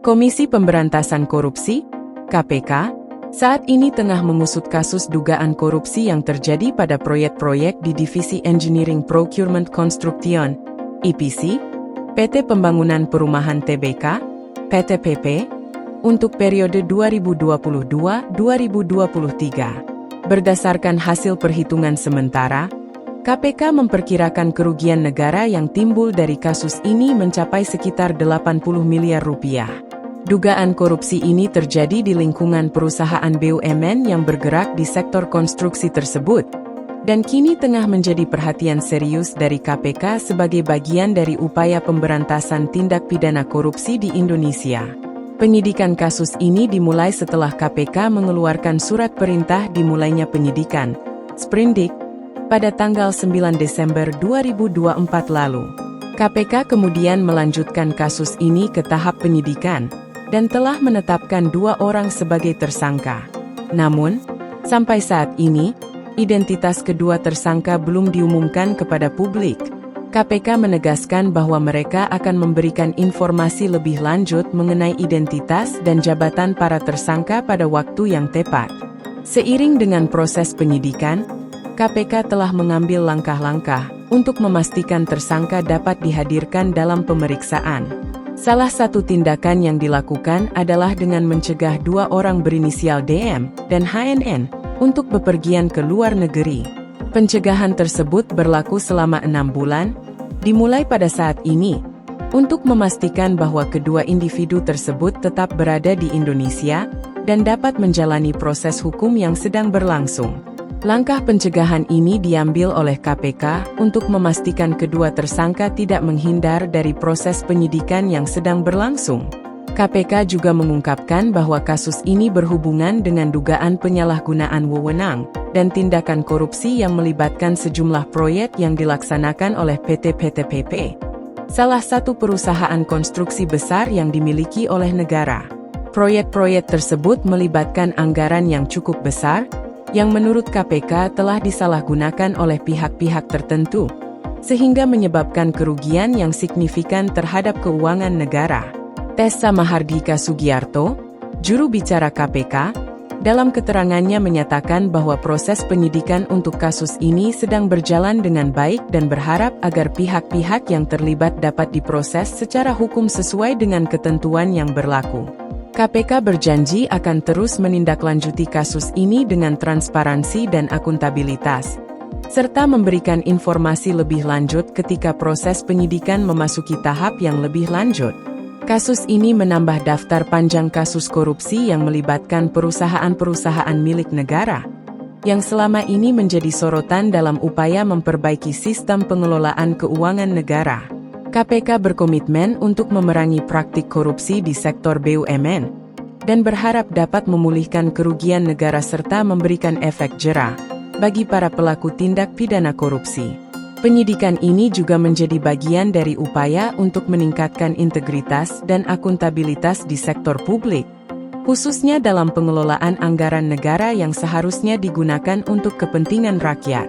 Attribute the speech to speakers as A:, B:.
A: Komisi Pemberantasan Korupsi (KPK) saat ini tengah mengusut kasus dugaan korupsi yang terjadi pada proyek-proyek di Divisi Engineering Procurement Construction (EPC), PT Pembangunan Perumahan TBK (PTPP) untuk periode 2022-2023. Berdasarkan hasil perhitungan sementara, KPK memperkirakan kerugian negara yang timbul dari kasus ini mencapai sekitar 80 miliar rupiah. Dugaan korupsi ini terjadi di lingkungan perusahaan BUMN yang bergerak di sektor konstruksi tersebut, dan kini tengah menjadi perhatian serius dari KPK sebagai bagian dari upaya pemberantasan tindak pidana korupsi di Indonesia. Penyidikan kasus ini dimulai setelah KPK mengeluarkan surat perintah dimulainya penyidikan, sprindik, pada tanggal 9 Desember 2024 lalu. KPK kemudian melanjutkan kasus ini ke tahap penyidikan, dan telah menetapkan 2 orang sebagai tersangka. Namun, sampai saat ini, identitas kedua tersangka belum diumumkan kepada publik. KPK menegaskan bahwa mereka akan memberikan informasi lebih lanjut mengenai identitas dan jabatan para tersangka pada waktu yang tepat. Seiring dengan proses penyidikan, KPK telah mengambil langkah-langkah untuk memastikan tersangka dapat dihadirkan dalam pemeriksaan. Salah satu tindakan yang dilakukan adalah dengan mencegah 2 orang berinisial DM dan HNN untuk bepergian ke luar negeri. Pencegahan tersebut berlaku selama 6 bulan, dimulai pada saat ini, untuk memastikan bahwa kedua individu tersebut tetap berada di Indonesia dan dapat menjalani proses hukum yang sedang berlangsung. Langkah pencegahan ini diambil oleh KPK untuk memastikan kedua tersangka tidak menghindar dari proses penyidikan yang sedang berlangsung. KPK juga mengungkapkan bahwa kasus ini berhubungan dengan dugaan penyalahgunaan wewenang dan tindakan korupsi yang melibatkan sejumlah proyek yang dilaksanakan oleh PT PTPP, salah satu perusahaan konstruksi besar yang dimiliki oleh negara. Proyek-proyek tersebut melibatkan anggaran yang cukup besar, yang menurut KPK telah disalahgunakan oleh pihak-pihak tertentu, sehingga menyebabkan kerugian yang signifikan terhadap keuangan negara. Tessa Mahardika Sugiarto, juru bicara KPK, dalam keterangannya menyatakan bahwa proses penyidikan untuk kasus ini sedang berjalan dengan baik dan berharap agar pihak-pihak yang terlibat dapat diproses secara hukum sesuai dengan ketentuan yang berlaku. KPK berjanji akan terus menindaklanjuti kasus ini dengan transparansi dan akuntabilitas, serta memberikan informasi lebih lanjut ketika proses penyidikan memasuki tahap yang lebih lanjut. Kasus ini menambah daftar panjang kasus korupsi yang melibatkan perusahaan-perusahaan milik negara, yang selama ini menjadi sorotan dalam upaya memperbaiki sistem pengelolaan keuangan negara. KPK berkomitmen untuk memerangi praktik korupsi di sektor BUMN, dan berharap dapat memulihkan kerugian negara serta memberikan efek jera bagi para pelaku tindak pidana korupsi. Penyidikan ini juga menjadi bagian dari upaya untuk meningkatkan integritas dan akuntabilitas di sektor publik, khususnya dalam pengelolaan anggaran negara yang seharusnya digunakan untuk kepentingan rakyat.